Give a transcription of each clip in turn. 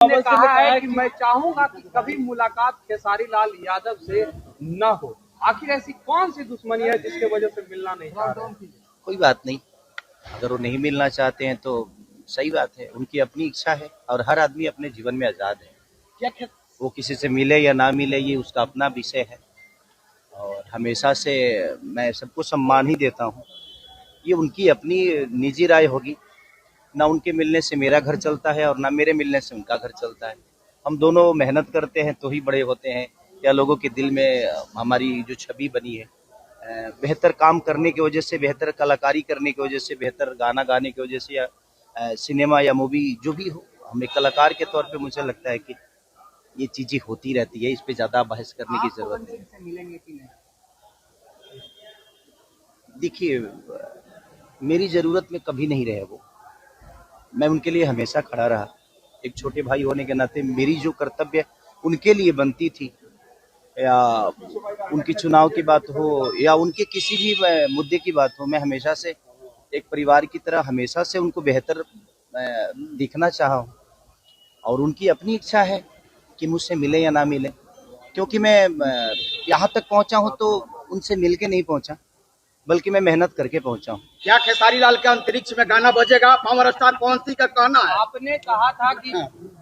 ने कहा है कि मैं चाहूंगा कि कभी मुलाकात खेसारी लाल यादव से न हो। आखिर ऐसी कौन सी दुश्मनी है जिसके वजह से मिलना नहीं चाह रहे? कोई बात नहीं, अगर वो नहीं मिलना चाहते हैं तो सही बात है, उनकी अपनी इच्छा है और हर आदमी अपने जीवन में आज़ाद है। क्या वो किसी से मिले या ना मिले ये उसका अपना विषय है और हमेशा से मैं सबको सम्मान ही देता हूँ। ये उनकी अपनी निजी राय होगी, ना उनके मिलने से मेरा घर चलता है और ना मेरे मिलने से उनका घर चलता है। हम दोनों मेहनत करते हैं तो ही बड़े होते हैं या लोगों के दिल में हमारी जो छवि बनी है बेहतर काम करने की वजह से, बेहतर कलाकारी करने की वजह से, बेहतर गाना गाने की वजह से या सिनेमा या मूवी जो भी हो, हमें कलाकार के तौर पे मुझे लगता है कि ये चीजें होती रहती है, इस पे ज्यादा बहस करने की जरूरत नहीं। देखिए, मेरी जरूरत में कभी नहीं रहे वो, मैं उनके लिए हमेशा खड़ा रहा। एक छोटे भाई होने के नाते मेरी जो कर्तव्य उनके लिए बनती थी, या उनकी चुनाव की बात हो या उनके किसी भी मुद्दे की बात हो, मैं हमेशा से एक परिवार की तरह हमेशा से उनको बेहतर दिखना चाहा हूँ और उनकी अपनी इच्छा है कि मुझसे मिले या ना मिले, क्योंकि मैं यहाँ तक पहुँचा हूँ तो उनसे मिल के नहीं पहुँचा, बल्कि मैं मेहनत करके पहुंचा हूँ। क्या खेसारी लाल के अंतरिक्ष में गाना बजेगा? पावर स्टार कौन सी का कहना है? आपने कहा था कि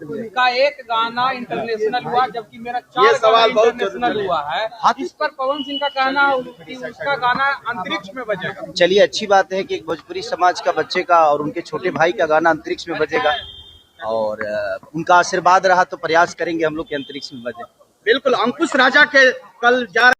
उनका एक गाना इंटरनेशनल हुआ जबकि मेरा 4 ये सवाल बहुत इंटरनेशनल हुआ है। इस पर पवन सिंह का कहना कि उसका गाना अंतरिक्ष में बजेगा। चलिए, अच्छी बात है कि एक भोजपुरी समाज का बच्चे का और उनके छोटे भाई का गाना अंतरिक्ष में बजेगा और उनका आशीर्वाद रहा तो प्रयास करेंगे हम लोग के अंतरिक्ष में बजे। बिल्कुल। अंकुश राजा के कल जा